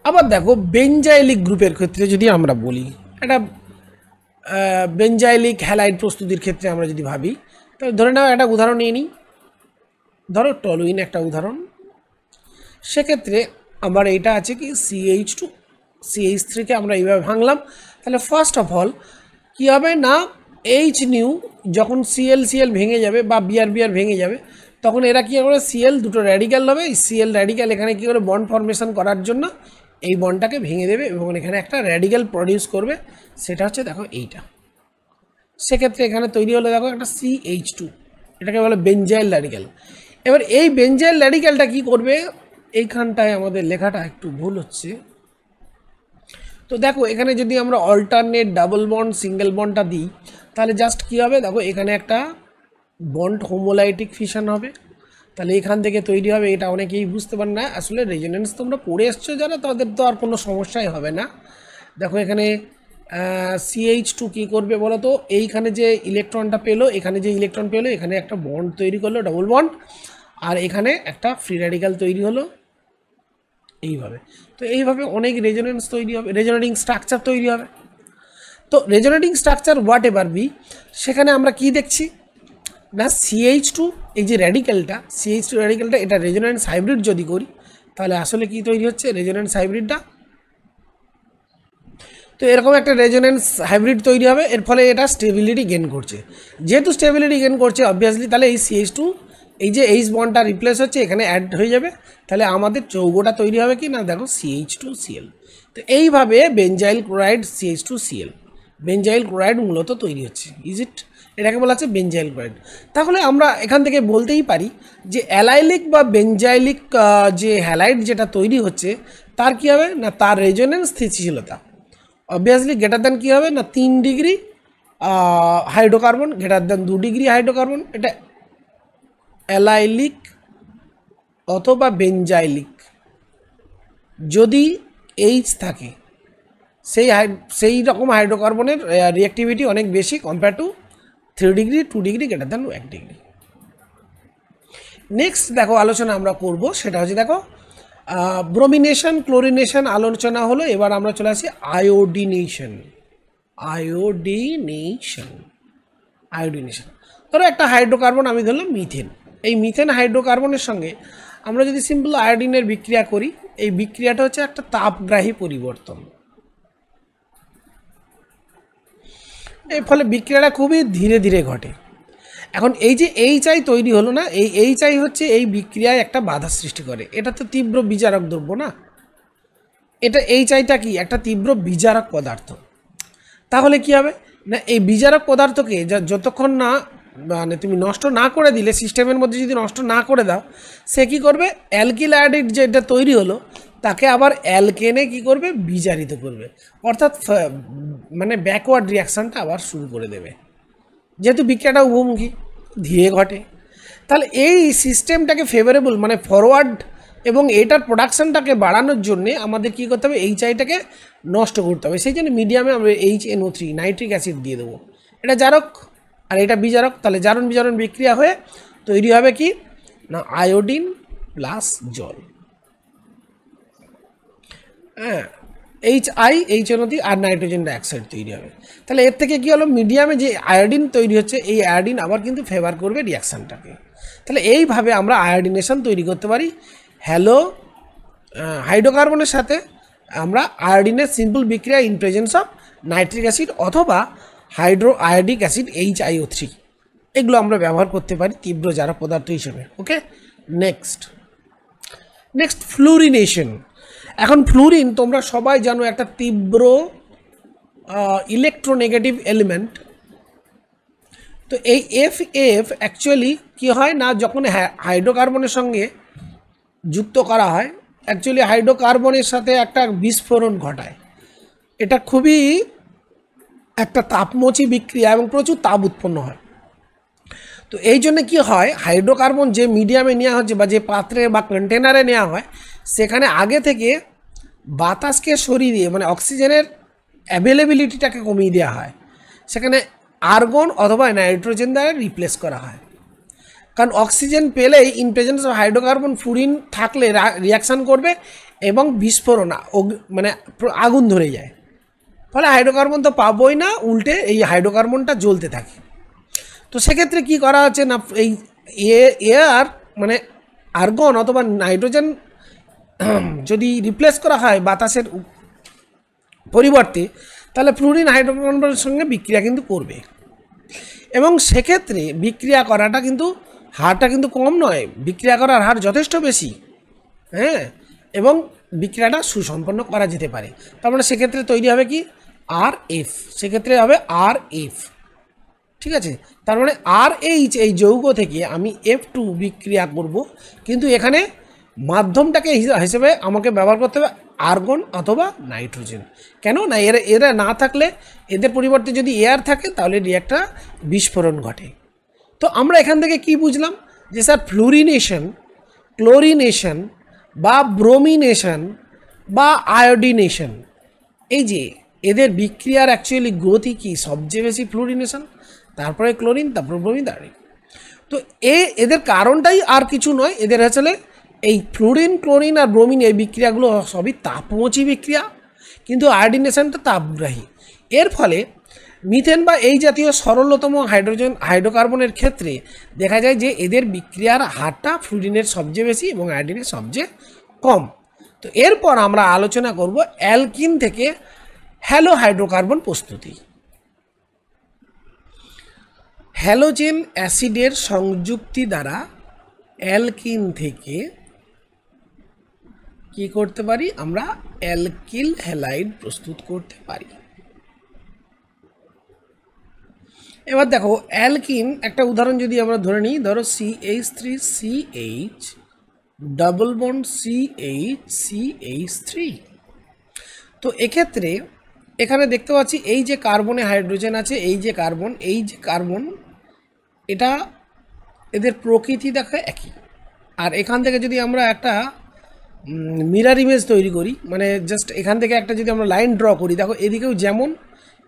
আবার দেখো বেঞ্জাইলিক গ্রুপের ক্ষেত্রে যদি আমরা বলি, একটা বেঞ্জাইলিক হ্যালাইড প্রস্তুতির ক্ষেত্রে আমরা যদি ভাবি, তাহলে ধরে নাও একটা উদাহরণ নিয়ে নিই, ধরো টলুইন একটা উদাহরণ। সেক্ষেত্রে আমার এইটা আছে কি CH2 CH3কে আমরা এইভাবে ভাঙলাম। তাহলে ফার্স্ট অফ অল কী হবে না, H নিউ যখন Cl ভেঙে যাবে বা Br ভেঙে যাবে, তখন এরা কী করে, Cl দুটো র্যাডিক্যাল হবে, Cl র্যাডিক্যাল এখানে কী করে বন্ড ফর্মেশন করার জন্য এই বন্ডটাকে ভেঙে দেবে এবং এখানে একটা র্যাডিক্যাল প্রডিউস করবে, সেটা হচ্ছে দেখো এইটা। সেক্ষেত্রে এখানে তৈরি হলো দেখো একটা CH2, এটাকে বলে বেঞ্জাইল র্যাডিক্যাল। এবার এই বেঞ্জাইল র্যাডিক্যালটা কী করবে, এইখানটায় আমাদের লেখাটা একটু ভুল হচ্ছে, তো দেখো এখানে যদি আমরা অল্টারনেট ডাবল বন্ড সিঙ্গেল বন্ডটা দিই তাহলে জাস্ট কী হবে, দেখো এখানে একটা বন্ড হোমোলাইটিক ফিশন হবে, তাহলে এখান থেকে তৈরি হবে। এটা অনেকেই বুঝতে পারে না, আসলে রেজোনেন্স তোমরা পড়ে এসছো যারা, তাদের তো আর কোনো সমস্যাই হবে না। দেখো এখানে CH2 কী করবে বলো তো, এইখানে যে ইলেকট্রনটা পেলো, এখানে যে ইলেকট্রন পেলো, এখানে একটা বন্ড তৈরি করলো ডাবল বন্ড, আর এখানে একটা ফ্রি র্যাডিক্যাল তৈরি হলো এইভাবে। তো এইভাবে অনেক রেজোনেন্স তৈরি হবে, রেজোনেটিং স্ট্রাকচার তৈরি হবে। তো resonating structure what ever be, সেখানে আমরা কি দেখছি না CH2 এই যে র্যাডিক্যালটা, CH2 র্যাডিক্যালটা এটা রেজোনেন্স হাইব্রিড যদি করি তাহলে আসলে কি তৈরি হচ্ছে, রেজোনেন্স হাইব্রিডটা। তো এরকম একটা রেজোনেন্স হাইব্রিড তৈরি হবে, এর ফলে এটা স্টেবিলিটি গেন করছে। যেহেতু স্টেবিলিটি গেন করছে অবভিয়াসলি, তাহলে এই CH2 এই যে এইচ বন্ডটা রিপ্লেস হচ্ছে এখানে অ্যাড হয়ে যাবে, তাহলে আমাদের যৌগটা তৈরি হবে কি না, দেখো CH2Cl। তো এইভাবে benzyl chloride CH2Cl, benzyl chloride মূলত তৈরি হচ্ছে। Is it? এটাকে বলা হচ্ছে বেঞ্জাইল ক্লোরাইড। তাহলে আমরা এখান থেকে বলতেই পারি যে অ্যালাইলিক বা বেঞ্জাইলিক যে হ্যালাইড যেটা তৈরি হচ্ছে তার কী হবে না, তার রেজোনেন্স স্থিতিশীলতা অবভিয়াসলি গ্রেটার দ্যান কী হবে না 3 degree hydrocarbon, greater than 2 degree hydrocarbon. এটা অ্যালাইলিক অথবা বেঞ্জাইলিক যদি H থাকে সেই রকম হাইড্রোকার্বনের রিঅ্যাক্টিভিটি অনেক বেশি compare to 3 degree 2 degree greater than 1 degree. Next দেখো আলোচনা আমরা করব সেটা হচ্ছে দেখো ব্রোমিনেশন ক্লোরিনেশন আলোচনা হলো, এবার আমরা চলে আসি আয়োডিনেশন। আয়োডিনেশন ধরো একটা হাইড্রোকার্বন আমি ধরলাম মিথেন, এই মিথেন হাইড্রোকার্বনের সঙ্গে আমরা যদি সিম্পল আয়োডিনের বিক্রিয়া করি, এই বিক্রিয়াটা হচ্ছে একটা তাপগ্রাহী পরিবর্তন। এর ফলে বিক্রিয়াটা খুবই ধীরে ধীরে ঘটে। এখন এই যে HI তৈরি হলো না, এই HI হচ্ছে এই বিক্রিয়ায় একটা বাধা সৃষ্টি করে। এটা তো তীব্র বিজারক দ্রব্য না, এটা HIটা কি একটা তীব্র বিজারক পদার্থ। তাহলে কি হবে না, এই বিজারক পদার্থকে যতক্ষণ না মানে তুমি নষ্ট না করে দিলে, সিস্টেমের মধ্যে যদি নষ্ট না করে দাও, সে কী করবে, অ্যালকিল আয়োডাইড যেটা তৈরি হলো তাকে আবার অ্যালকেনে কী করবে, বিজারিত করবে, অর্থাৎ মানে ব্যাকওয়ার্ড রিয়াকশানটা আবার শুরু করে দেবে। যেহেতু বিক্রিয়াটা উভমুখী ধীরে ঘটে, তাহলে এই সিস্টেমটাকে ফেভারেবল মানে ফরওয়ার্ড এবং এটার প্রোডাকশানটাকে বাড়ানোর জন্যে আমাদের কী করতে হবে, HIটাকে নষ্ট করতে হবে। সেই জন্য মিডিয়ামে আমরা HNO3 নাইট্রিক অ্যাসিড দিয়ে দেবো, এটা জারক আর এটা বিজারক। তাহলে জারণ বিজারণ বিক্রিয়া হয়ে তৈরি হবে কি না আয়োডিন প্লাস জল, হ্যাঁ HI HNO3 আর নাইট্রোজেন ডাইঅক্সাইড তৈরি হবে। তাহলে এর থেকে কী হলো, মিডিয়ামে যে আয়োডিন তৈরি হচ্ছে এই আয়োডিন আবার কিন্তু ফেভার করবে রিয়াকশানটাকে। তাহলে এইভাবে আমরা আয়োডিনেশন তৈরি করতে পারি। হ্যালো হাইড্রোকার্বনের সাথে আমরা আয়োডিনের সিম্পল বিক্রিয়া in presence of nitric acid অথবা হাইড্রো আয়োডিক অ্যাসিড HiO3, এগুলো আমরা ব্যবহার করতে পারি তীব্র জারক পদার্থ হিসেবে। ওকে, নেক্সট ফ্লুরিনেশন। এখন ফ্লুরিন তোমরা সবাই জানো একটা তীব্র ইলেকট্রোনেগেটিভ এলিমেন্ট। তো এই FF অ্যাকচুয়ালি কী হয় না, যখন হাইড্রোকার্বনের সঙ্গে যুক্ত করা হয় অ্যাকচুয়ালি হাইড্রোকার্বনের সাথে একটা বিস্ফোরণ ঘটায়। এটা খুবই একটা তাপমোচী বিক্রিয়া এবং প্রচুর তাপ উৎপন্ন হয়। তো এই জন্য কী হয়, হাইড্রোকার্বন যে মিডিয়ামে নেওয়া হচ্ছে বা যে পাত্রে বা কন্টেনারে নেওয়া হয় সেখানে আগে থেকে বাতাসকে সরিয়ে দিয়ে মানে অক্সিজেনের অ্যাভেলেবিলিটিটাকে কমিয়ে দেওয়া হয়, সেখানে আর্গন অথবা নাইট্রোজেন দ্বারা রিপ্লেস করা হয়। কারণ অক্সিজেন পেলেই in presence of hydrocarbon fluorine থাকলে রিয়াকশান করবে এবং বিস্ফোরণ মানে আগুন ধরে যায়, ফলে হাইড্রোকার্বন তো পাবোই না, উল্টে এই হাইড্রোকার্বনটা জ্বলতে থাকে। তো সেক্ষেত্রে কি করা হচ্ছে না, এই এয়ার মানে আর্গন অথবা নাইট্রোজেন যদি রিপ্লেস করা হয় বাতাসের পরিবর্তে, তাহলে ফ্লুরিন হাইড্রোকার্বনের সঙ্গে বিক্রিয়া কিন্তু করবে এবং সেক্ষেত্রে বিক্রিয়া করাটা কিন্তু হারটা কিন্তু কম নয়, বিক্রিয়া করার হার যথেষ্ট বেশি, হ্যাঁ, এবং বিক্রিয়াটা সুসম্পন্ন করা যেতে পারে। তার মানে সেক্ষেত্রে তৈরি হবে কি RF, সেক্ষেত্রে হবে RF, ঠিক আছে। তার মানে RH এই যৌগ থেকে আমি F2 বিক্রিয়া করব, কিন্তু এখানে মাধ্যমটাকে হিসেবে আমাকে ব্যবহার করতে হবে আর্গন অথবা নাইট্রোজেন। কেন না, এরা না থাকলে, এদের পরিবর্তে যদি এয়ার থাকে তাহলে রিঅ্যাক্টটা বিস্ফোরণ ঘটে। তো আমরা এখান থেকে কি বুঝলাম যে স্যার ফ্লুরিনেশন, ক্লোরিনেশন বা ব্রোমিনেশন বা আয়োডিনেশন, এই যে এদের বিক্রিয়ার অ্যাকচুয়ালি গতি কি, সবচেয়ে বেশি ফ্লুরিনেশন, তারপরে ক্লোরিন, তারপরে ব্রোমিন, তারপরে। তো এদের কারণটাই আর কিছু নয়, এদের আসলে এই ফ্লুরিন, ক্লোরিন আর ব্রোমিন এই বিক্রিয়াগুলো সবই তাপমোচী বিক্রিয়া, কিন্তু আয়োডিনেশনটা তাপগ্রাহী। এর ফলে মিথেন বা এই জাতীয় সরলতম হাইড্রোকার্বনের ক্ষেত্রে দেখা যায় যে এদের বিক্রিয়ার হারটা ফ্লুরিনের সবচেয়ে বেশি এবং আয়োডিনের সবচেয়ে কম। তো এরপর আমরা আলোচনা করব অ্যালকিন থেকে হ্যালো হাইড্রোকার্বন প্রস্তুতি। হ্যালোজেন অ্যাসিডের সংযুক্তি দ্বারা অ্যালকিন থেকে কি করতে পারি আমরা, অ্যালকিল হ্যালাইড প্রস্তুত করতে পারি। এবার দেখো অ্যালকিন একটা উদাহরণ যদি আমরা ধরে নিই, ধরো CH3CH ডাবল বন্ড CH তো এক্ষেত্রে এখানে দেখতে পাচ্ছি এই যে কার্বনে হাইড্রোজেন আছে, এই যে কার্বন, এটা এদের প্রকৃতি দেখো একই। আর এখান থেকে যদি আমরা একটা মিরার ইমেজ তৈরি করি, মানে জাস্ট এখান থেকে একটা যদি আমরা লাইন ড্র করি, দেখো এদিকেও যেমন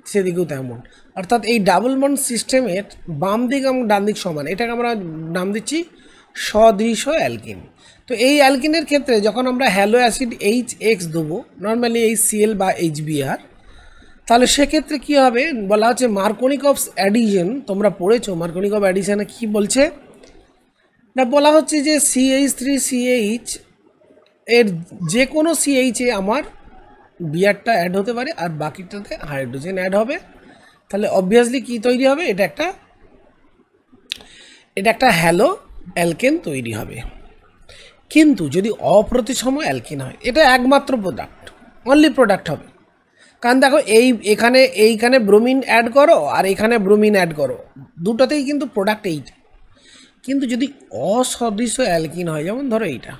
সেদিকেও তেমন, অর্থাৎ এই ডাবল বন্ড সিস্টেমের বাম দিক এবং ডান দিক সমান, এটাকে আমরা নাম দিচ্ছি সদৃশ অ্যালকিন। তো এই অ্যালকিনের ক্ষেত্রে যখন আমরা হ্যালো অ্যাসিড HX দেবো, নর্মালি এই Cl বা HBr, তাহলে সেক্ষেত্রে কী হবে বলা হচ্ছে মার্কোনিক অফ অ্যাডিশন। তোমরা পড়েছো মার্কোনিক অফ অ্যাডিশনে কী বলছে না, বলা হচ্ছে যে CH3CH এর যে কোনো CH-এ আমার বিয়ারটা অ্যাড হতে পারে আর বাকিটাতে হাইড্রোজেন অ্যাড হবে। তাহলে অবভিয়াসলি কি তৈরি হবে, এটা একটা হ্যালো অ্যালকেন তৈরি হবে। কিন্তু যদি অপ্রতিসম অ্যালকিন হয়, এটা একমাত্র প্রোডাক্ট, অনলি প্রোডাক্ট হবে। কারণ দেখো এইখানে ব্রোমিন অ্যাড করো আর এখানে ব্রোমিন অ্যাড করো, দুটোতেই কিন্তু প্রোডাক্ট এইটা। কিন্তু যদি অসদৃশ অ্যালকিন হয়, যেমন ধরো এইটা,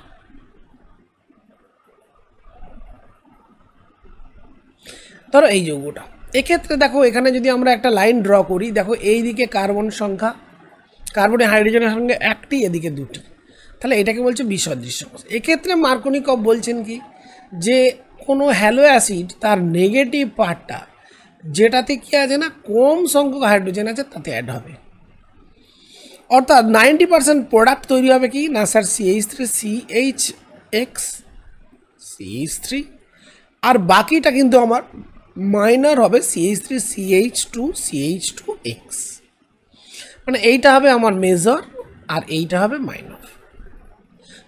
ধরো এই যৌগটা, এক্ষেত্রে দেখো এখানে যদি আমরা একটা লাইন ড্র করি, দেখো এই দিকে কার্বন সংখ্যা, কার্বনে হাইড্রোজেনের সঙ্গে একটি, এদিকে দুটি, তাহলে এটাকে বলছে বিসদৃশ্য। এক্ষেত্রে মার্কোনিকভ বলছেন কি, যে কোনো হ্যালো অ্যাসিড তার নেগেটিভ পার্টটা যেটাতে কি আছে না কম সংখ্যক হাইড্রোজেন আছে তাতে অ্যাড হবে, অর্থাৎ 90% প্রোডাক্ট তৈরি হবে কি না স্যার CH3CHX আর বাকিটা কিন্তু আমার মাইনর হবে CH3CH2CH2X, মানে এইটা হবে আমার মেজর আর এইটা হবে মাইনর।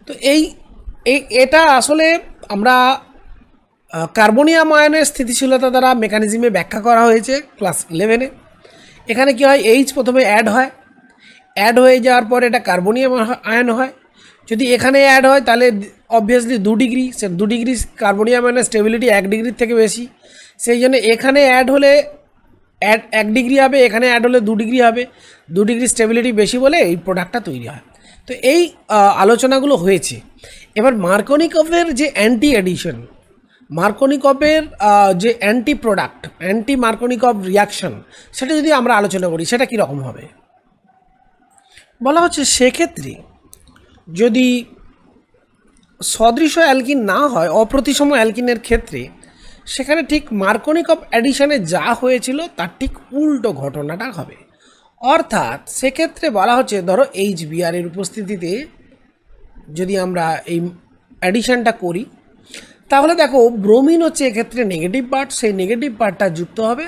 তো এটা আসলে আমরা কার্বনিয়াম আয়নের স্থিতিশীলতা দ্বারা মেকানিজমে ব্যাখ্যা করা হয়েছে ক্লাস 11-এ। এখানে কি হয়, H প্রথমে অ্যাড হয়ে যাওয়ার পর এটা কার্বনিয়াম আয়ন হয়। যদি এখানে অ্যাড হয় তাহলে অবভিয়াসলি 2 ডিগ্রি, সে 2 ডিগ্রি কার্বনিয়াম আয়নের স্টেবিলিটি 1 ডিগ্রির থেকে বেশি, সেই জন্য এখানে অ্যাড হলে 1 ডিগ্রি হবে, এখানে অ্যাড হলে 2 ডিগ্রি হবে, 2 ডিগ্রি স্টেবিলিটি বেশি বলে এই প্রোডাক্টটা তৈরি হয়। তো এই আলোচনাগুলো হয়েছে। এবার মার্কোনিকভের যে অ্যান্টি অ্যাডিশন, মার্কোনিকভের যে অ্যান্টি প্রোডাক্ট, অ্যান্টি মার্কোনিকভ রিয়াকশন, সেটা যদি আমরা আলোচনা করি, সেটা কীরকম হবে বলা হচ্ছে, সেক্ষেত্রে যদি সদৃশ অ্যালকিন না হয়, অপ্রতিসম অ্যালকিনের ক্ষেত্রে, সেখানে ঠিক মার্কোনিকভ অ্যাডিশনে যা হয়েছিল তার ঠিক উল্টো ঘটনাটা হবে। অর্থাৎ সেক্ষেত্রে বলা হচ্ছে ধরো HBr এর উপস্থিতিতে যদি আমরা এই অ্যাডিশনটা করি, তাহলে দেখো ব্রোমিন হচ্ছে এক্ষেত্রে নেগেটিভ পার্ট, সেই নেগেটিভ পার্টটা যুক্ত হবে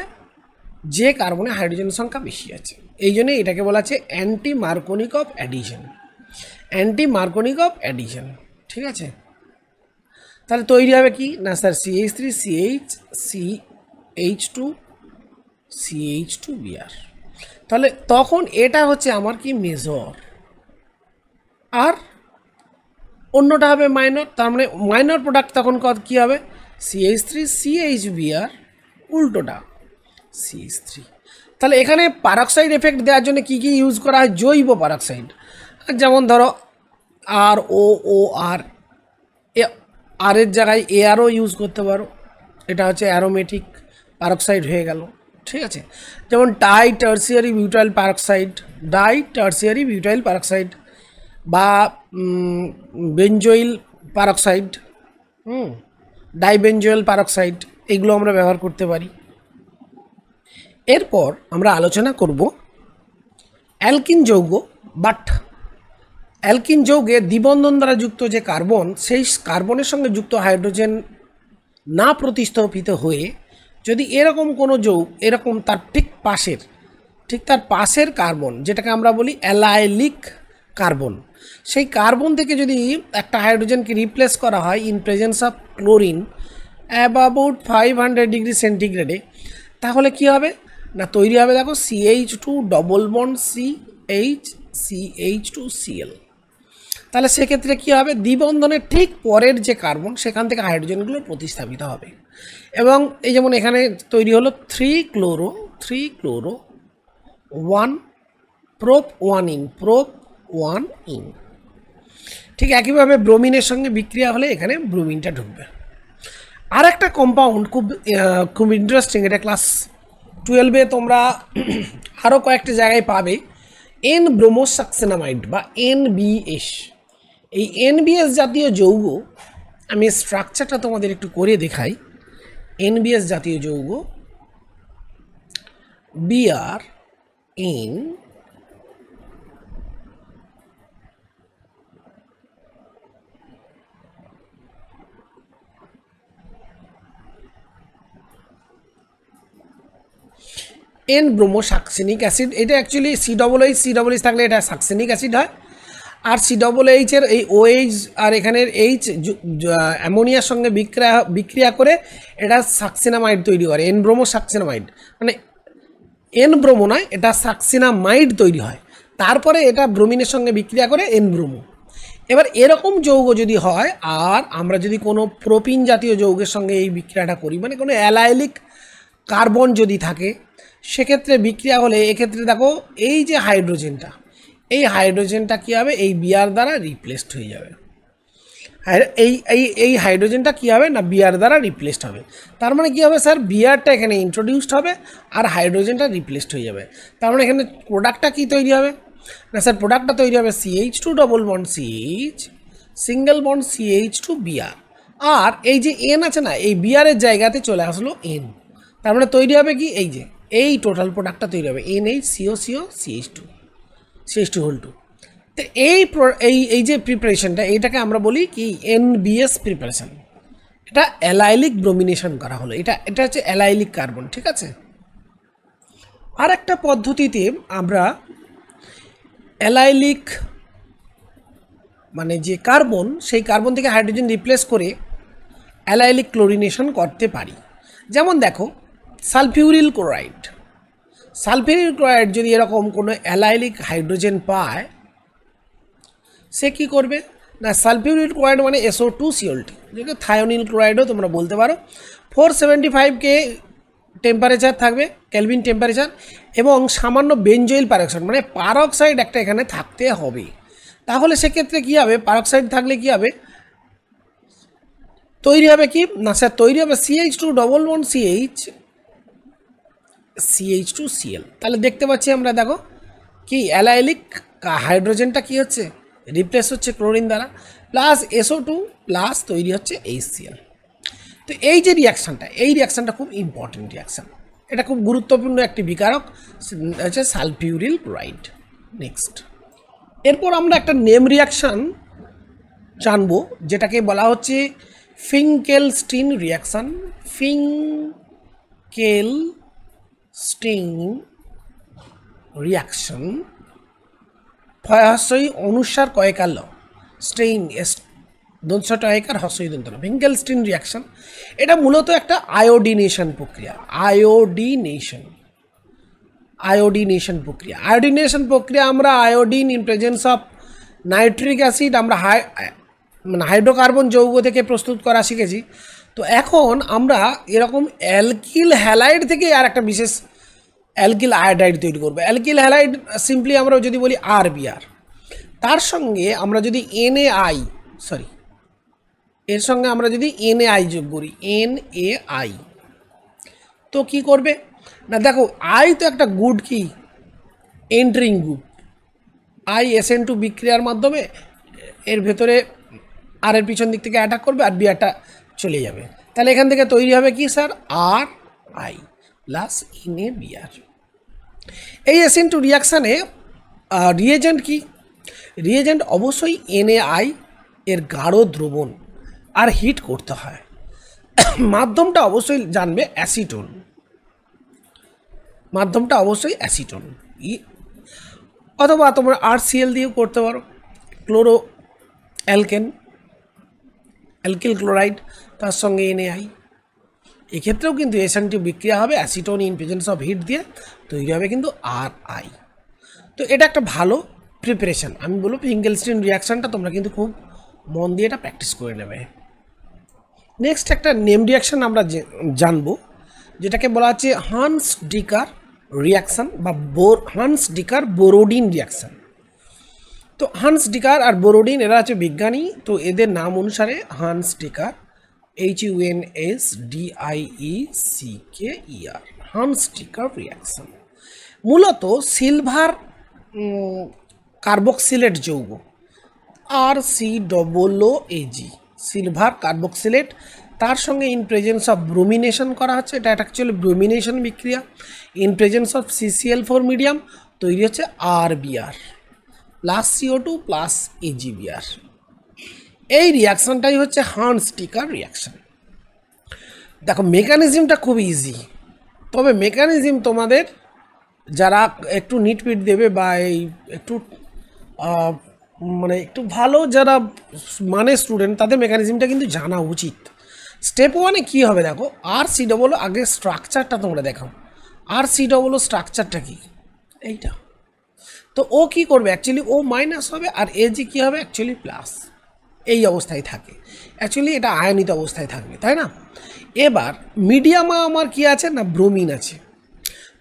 যে কার্বনে হাইড্রোজেনের সংখ্যা বেশি আছে। এই জন্য এটাকে বলা আছে অ্যান্টি মার্কোনিকভ অ্যাডিশন, ঠিক আছে। তাহলে তৈরি হবে কি না স্যার CH3CH2CH2Br, তাহলে তখন এটা হচ্ছে আমার কি মেজর আর অন্যটা হবে মাইনর। তার মানে মাইনর প্রোডাক্ট তখন কী হবে CH3CHBr, উল্টোটা CH3। তাহলে এখানে পারক্সাইড এফেক্ট দেওয়ার জন্য কী ইউজ করা হয়, জৈব পারক্সাইড, যেমন ধরো ROOR, আর এর জায়গায় এআরও ইউজ করতে পারো, এটা হচ্ছে অ্যারোমেটিক পারক্সাইড হয়ে গেল, ঠিক আছে। যেমন die tertiary butyl peroxide, die tertiary butyl peroxide বা বেঞ্জয়েল পারক্সাইড, ডাইবেঞ্জয়েল পারক্সাইড, এগুলো আমরা ব্যবহার করতে পারি। এরপর আমরা আলোচনা করব অ্যালকিন যৌগ, বাট অ্যালকিন যৌগে দ্বিবন্ধন দ্বারা যুক্ত যে কার্বন, সেই কার্বনের সঙ্গে যুক্ত হাইড্রোজেন না প্রতিস্থাপিত হয়ে যদি এরকম কোনো যৌগ, এরকম তার ঠিক তার পাশের কার্বন, যেটাকে আমরা বলি অ্যালাইলিক কার্বন, সেই কার্বন থেকে যদি একটা হাইড্রোজেনকে রিপ্লেস করা হয় in presence of chlorine about 500 degree সেন্টিগ্রেডে, তাহলে কি হবে না, তৈরি হবে দেখো CH2 ডবল বন্ড CH2Cl। তাহলে সেক্ষেত্রে কী হবে, দ্বিবন্ধনের ঠিক পরের যে কার্বন সেখান থেকে হাইড্রোজেনগুলো প্রতিস্থাপিত হবে। এবং এই যেমন এখানে তৈরি হলো 3 ক্লোরো 1 প্রোপ 1 ইন। ঠিক একইভাবে ব্রোমিনের সঙ্গে বিক্রিয়া হলে এখানে ব্রোমিনটা ঢুকবে। আর একটা কম্পাউন্ড খুব ইন্টারেস্টিং, এটা ক্লাস 12-এ তোমরা আরও কয়েকটি জায়গায় পাবে, এন ব্রোমোসাক্সেনামাইড বা NBS। এই NBS জাতীয় যৌগ, আমি স্ট্রাকচারটা তোমাদের একটু করে দেখাই। NBS জাতীয় যৌগ Br এন ব্রোমোসাক্সেনিক অ্যাসিড, এটা অ্যাকচুয়ালি COOH থাকলে এটা সাকসেনিক অ্যাসিড হয়। আর COOH-এর এই OH আর এখানের H অ্যামোনিয়ার সঙ্গে বিক্রিয়া করে এটা সাকসিনামাইড তৈরি করে, এন ব্রোমোসাক্সিনামাইড, মানে এন ব্রোমো নয়, এটা সাকসিনামাইড তৈরি হয়। তারপরে এটা ব্রোমিনের সঙ্গে বিক্রিয়া করে এন ব্রোমো। এবার এরকম যৌগ যদি হয় আর আমরা যদি কোনো প্রোপিন জাতীয় যৌগের সঙ্গে এই বিক্রিয়াটা করি, মানে কোনো অ্যালাইলিক কার্বন যদি থাকে, সেক্ষেত্রে বিক্রিয়া হলে এক্ষেত্রে দেখো এই যে হাইড্রোজেনটা, এই হাইড্রোজেনটা কী হবে, এই বিআর দ্বারা রিপ্লেসড হয়ে যাবে। এই হাইড্রোজেনটা কী হবে না, বিআর দ্বারা রিপ্লেসড হবে। তার মানে কী হবে স্যার, বিআরটা এখানে ইন্ট্রোডিউসড হবে আর হাইড্রোজেনটা রিপ্লেসড হয়ে যাবে। তার মানে এখানে প্রোডাক্টটা কী তৈরি হবে না স্যার, প্রোডাক্টটা তৈরি হবে CH2 double bond CH single bond CH2 Br। আর এই যে এন আছে না, এই বিআরের জায়গাতে চলে আসলো এন। তার মানে তৈরি হবে কি, এই যে এই টোটাল প্রোডাক্টটা তৈরি হবে NH CH2 হোল 2। তো এই যে প্রিপারেশনটা, এইটাকে আমরা বলি কি NBS প্রিপারেশন। এটা অ্যালাইলিক ব্রোমিনেশন করা হলো, এটা হচ্ছে অ্যালাইলিক কার্বন, ঠিক আছে। আর একটা পদ্ধতিতে আমরা অ্যালাইলিক মানে যে কার্বন, সেই কার্বন থেকে হাইড্রোজেন রিপ্লেস করে অ্যালাইলিক ক্লোরিনেশন করতে পারি। যেমন দেখো সালফিউরিল ক্লোরাইড যদি এরকম কোনো অ্যালাইলিক হাইড্রোজেন পায়, সে কী করবে না, সালফিউরিল ক্লোরাইড মানে SO2Cl, যেটাকে থায়োনিল ক্লোরাইডও তোমরা বলতে পারো। 475K টেম্পারেচার থাকবে, কেলভিন টেম্পারেচার, এবং সামান্য বেঞ্জয়েল পারক্সাইড মানে পারক্সাইড একটা এখানে থাকতে হবে। তাহলে সেক্ষেত্রে কী হবে, পারক্সাইড থাকলে কী হবে, তৈরি হবে কি না স্যার, তৈরি হবে CH2 ডবল বন্ড CH2Cl। তাহলে দেখতে পাচ্ছি আমরা, দেখো কি অ্যালাইলিক হাইড্রোজেনটা কি হচ্ছে, রিপ্লেস হচ্ছে ক্লোরিন দ্বারা, প্লাস SO2 প্লাস তৈরি হচ্ছে HCl। তো এই যে রিয়াকশানটা খুব ইম্পর্টেন্ট রিয়াকশান, এটা খুব গুরুত্বপূর্ণ একটি বিকারক হচ্ছে সালফিউরিল ক্লোরাইড। নেক্সট, এরপর আমরা একটা নেম রিয়াকশান জানবো, যেটাকে বলা হচ্ছে ফিঙ্কেলস্টিন রিয়াকশান। ফিঙ্কেলস্টিন রিয়াকশন, হস্যই অনুসার কয়েকার ল, স্টেইন দন্তটায়কার হস্যই দন্ত, ফিঙ্কেলস্টিন রিয়াকশন। এটা মূলত একটা আয়োডিনেশন প্রক্রিয়া। আয়োডিনেশন প্রক্রিয়া আমরা iodine in presence of nitric acid আমরা হাইড্রোকার্বন যৌগ থেকে প্রস্তুত করা শিখেছি। তো এখন আমরা এরকম অ্যালকিল হ্যালাইড থেকে আর একটা বিশেষ অ্যালকিল আয়োডাইড তৈরি করবো। অ্যালকিল হ্যালাইড সিম্পলি আমরা যদি বলি RBr, তার সঙ্গে আমরা যদি এর সঙ্গে আমরা যদি NaI যোগ করি, NaI, তো কি করবে না, দেখো আই তো একটা গুড কি এন্ট্রিং গ্রুপ, SN2 বিক্রিয়ার মাধ্যমে এর ভেতরে আর এর পিছন দিক থেকে অ্যাটাক করবে আর বিআরটা চলে যাবে। তাহলে এখান থেকে তৈরি হবে কি স্যার, RI প্লাস NaBr। এই SN2 রিয়াকশানে রিয়েজেন্ট কি, রিয়েজেন্ট অবশ্যই NaI এর গাঢ় দ্রবণ আর হিট করতে হয়। মাধ্যমটা অবশ্যই জানবে অ্যাসিটোন, মাধ্যমটা অবশ্যই অ্যাসিটোন, অথবা তোমরা RCl দিয়েও করতে পারো, ক্লোরো অ্যালকেন, অ্যালকিল ক্লোরাইড তার সঙ্গে NaI। এক্ষেত্রেও কিন্তু SN2 বিক্রিয়া হবে acetone in presence of heat দিয়ে তৈরি হবে কিন্তু RI। তো এটা একটা ভালো প্রিপারেশান, আমি বলবো ফিঙ্গেলস্টিন রিয়াকশানটা তোমরা কিন্তু খুব মন দিয়ে এটা প্র্যাকটিস করে নেবে। নেক্সট একটা নেম রিয়াকশান আমরা জানবো, যেটাকে বলা হচ্ছে হান্স ডিকার রিয়াকশান বা হান্স ডিকার বোরোডিন রিয়াকশান। তো হান্স ডিকার আর বোরোডিন এরা হচ্ছে বিজ্ঞানী, তো এদের নাম অনুসারে হান্স ডিকার, HUNSDIECKER, হান্স ডিকার রিয়াকশান মূলত সিলভার কার্বক্সিলেট যৌগ RCOOAG, সিলভার কার্বক্সিলেট, তার সঙ্গে ইন প্রেজেন্স অফ ব্রোমিনেশন করা হচ্ছে, এটা অ্যাকচুয়ালি ব্রোমিনেশন বিক্রিয়া, in presence of CCl4 medium তৈরি হচ্ছে RBr plus CO2 plus AgBr। এই রিয়াকশানটাই হচ্ছে হান্স ডিকার রিয়াকশান। দেখো মেকানিজমটা খুব ইজি, তবে মেকানিজম তোমাদের যারা একটু নিটপিট দেবে বা এই একটু মানে একটু ভালো যারা মানে স্টুডেন্ট, তাদের মেকানিজমটা কিন্তু জানা উচিত। স্টেপ 1-এ কী হবে দেখো, RCOO আগে স্ট্রাকচারটা তোমরা দেখাও, RCOO স্ট্রাকচারটা কি, এইটা। তো ও কী করবে, অ্যাকচুয়ালি ও মাইনাস হবে আর Ag কী হবে, অ্যাকচুয়ালি প্লাস, এই অবস্থায় থাকে, অ্যাকচুয়ালি এটা আয়নিত অবস্থায় থাকবে, তাই না। এবার মিডিয়ামে আমার কি আছে না, ব্রোমিন আছে।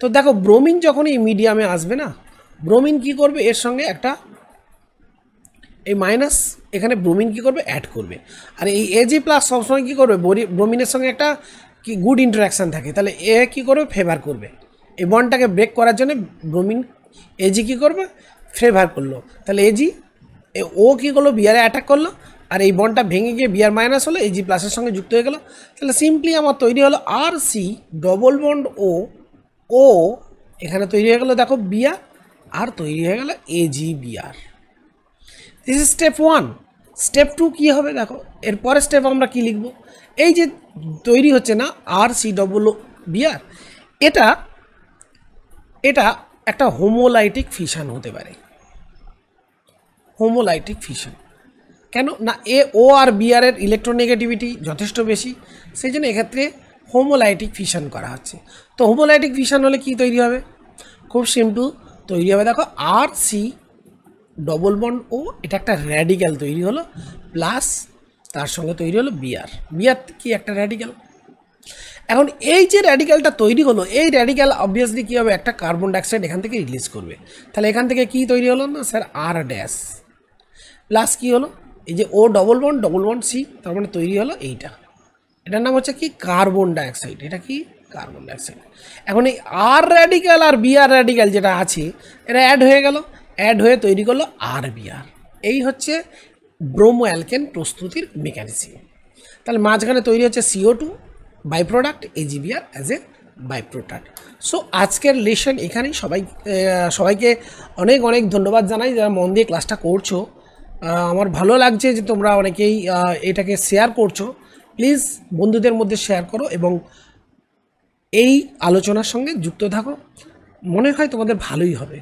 তো দেখো ব্রোমিন যখন এই মিডিয়ামে আসবে না, ব্রোমিন কি করবে, এর সঙ্গে একটা এই মাইনাস, এখানে ব্রোমিন কি করবে, অ্যাড করবে, আর এই Ag প্লাস সবসময় কী করবে, ব্রোমিনের সঙ্গে একটা কি গুড ইন্টারাকশান থাকে, তাহলে এ কী করবে, ফেভার করবে, এই বন্ডটাকে ব্রেক করার জন্য ব্রোমিন Ag কী করবে, ফেভার করলো, তাহলে Ag ও কী করলো, বিয়ারে অ্যাটাক করলো, আর এই বন্ডটা ভেঙে গিয়ে বিআর মাইনাস হলো, Ag প্লাসের সঙ্গে যুক্ত হয়ে গেলো, তাহলে সিম্পলি আমার তৈরি হলো RC ডবল বন্ড ও এখানে তৈরি হয়ে গেলো দেখো বিআর, আর তৈরি হয়ে গেল AgBr। This is step 1। Step 2 কী হবে দেখো, এরপরের স্টেপ আমরা কি লিখব, এই যে তৈরি হচ্ছে না RCOOBr, এটা একটা হোমোলাইটিক ফিশন হতে পারে, হোমোলাইটিক ফিশন কেন না, ও আর বিআর এর ইলেকট্রোনেগেটিভিটি যথেষ্ট বেশি, সেই জন্য এক্ষেত্রে হোমোলাইটিক ফিশন করা হচ্ছে। তো হোমোলাইটিক ফিশন হলে কি তৈরি হবে, খুব সিম্পল তৈরি হবে দেখো RC ডবল বন্ড ও, এটা একটা র্যাডিক্যাল তৈরি হলো, প্লাস তার সঙ্গে তৈরি হলো বিআর কি একটা র্যাডিক্যাল। এখন এই যে র্যাডিক্যালটা তৈরি হলো, এই র্যাডিক্যাল অবভিয়াসলি কী হবে, একটা কার্বন ডাইঅক্সাইড এখান থেকে রিলিজ করবে, তাহলে এখান থেকে কি তৈরি হলো না স্যার, R ড্যাশ প্লাস কী হলো, এই যে ও ডবল বন্ড C, তার মানে তৈরি হলো এইটা, এটার নাম হচ্ছে কি কার্বন ডাইঅক্সাইড, এটা কি কার্বন ডাইঅক্সাইড। এখন এই R র্যাডিক্যাল আর বিআর র্যাডিক্যাল যেটা আছে এটা অ্যাড হয়ে গেল, অ্যাড হয়ে তৈরি করলো RBr। এই হচ্ছে ব্রোমো অ্যালকেন প্রস্তুতির মেকানিজম। তাহলে মাঝখানে তৈরি হচ্ছে CO2 by product, AgBr as a by product. So আজকের লেসন এখানেই, সবাইকে অনেক অনেক ধন্যবাদ জানাই যারা মন দিয়ে ক্লাসটা করছো। আমার ভালো লাগছে যে তোমরা অনেকেই এটাকে শেয়ার করছো, প্লিজ বন্ধুদের মধ্যে শেয়ার করো এবং এই আলোচনার সঙ্গে যুক্ত থাকো, মনে হয় তোমাদের ভালোই হবে।